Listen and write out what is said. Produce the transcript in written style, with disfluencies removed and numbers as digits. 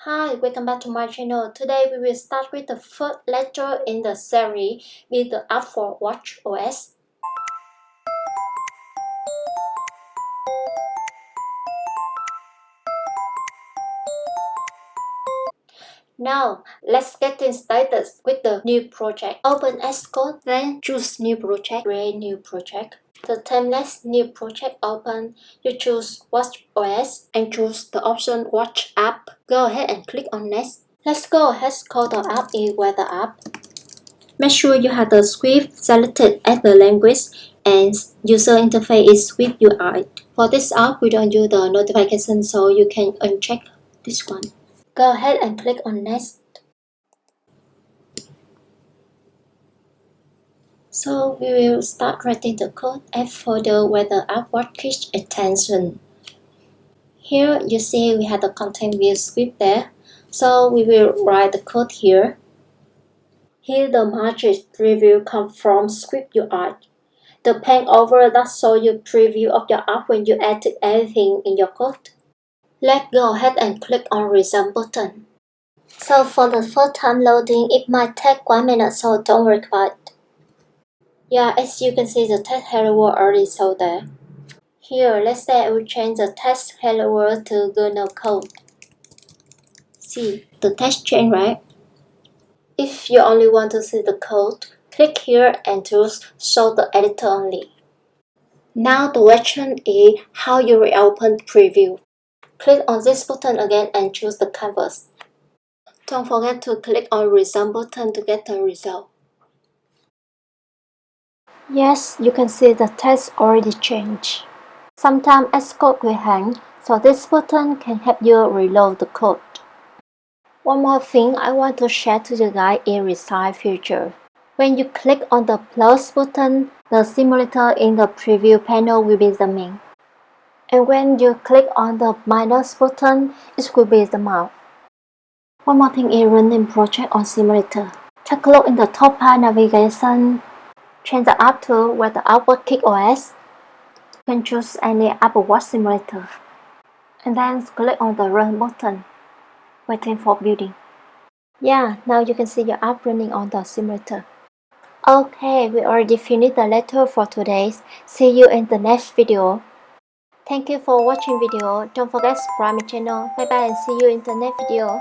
Hi, welcome back to my channel. Today we will start with the first lecture in the series with the app for watchOS. Now, let's get started with the new project. Open Xcode, then choose new project, create new project. The template new project open, you choose watchOS and choose the option watch app. Go ahead and click on next. Let's go ahead call the app is weather app. Make sure you have the script selected as the language and user interface is SwiftUI. For this app, we don't use the notification, so you can uncheck this one. Go ahead and click on next. So we will start writing the code as for the weather app what catch attention. Here you see we have the content view script there. So we will write the code here. Here the matrix preview comes from SwiftUI. The pen over that shows you preview of your app when you add everything in your code. Let's go ahead and click on Resume button. So for the first time loading, it might take 1 minute, so don't worry about it. Yeah, as you can see, the text hello world already showed there. Here, let's say I will change the text hello world to go no code. See, the text changed, right? If you only want to see the code, click here and choose Show the editor only. Now the question is how you reopen preview. Click on this button again and choose the canvas. Don't forget to click on Resume button to get the result. Yes, you can see the text already changed. Sometimes Xcode will hang, so this button can help you reload the code. One more thing I want to share to you guys is resize feature. When you click on the plus button, the simulator in the preview panel will be the main. And when you click on the minus button, it will be the mouse. One more thing is running project on simulator. Take a look in the top part navigation. Change the app to where the app kick OS. You can choose any Apple Watch simulator. And then click on the run button, waiting for building. Yeah, now you can see your app running on the simulator. Okay, we already finished the lecture for today. See you in the next video. Thank you for watching video. Don't forget to subscribe my channel. Bye bye and see you in the next video.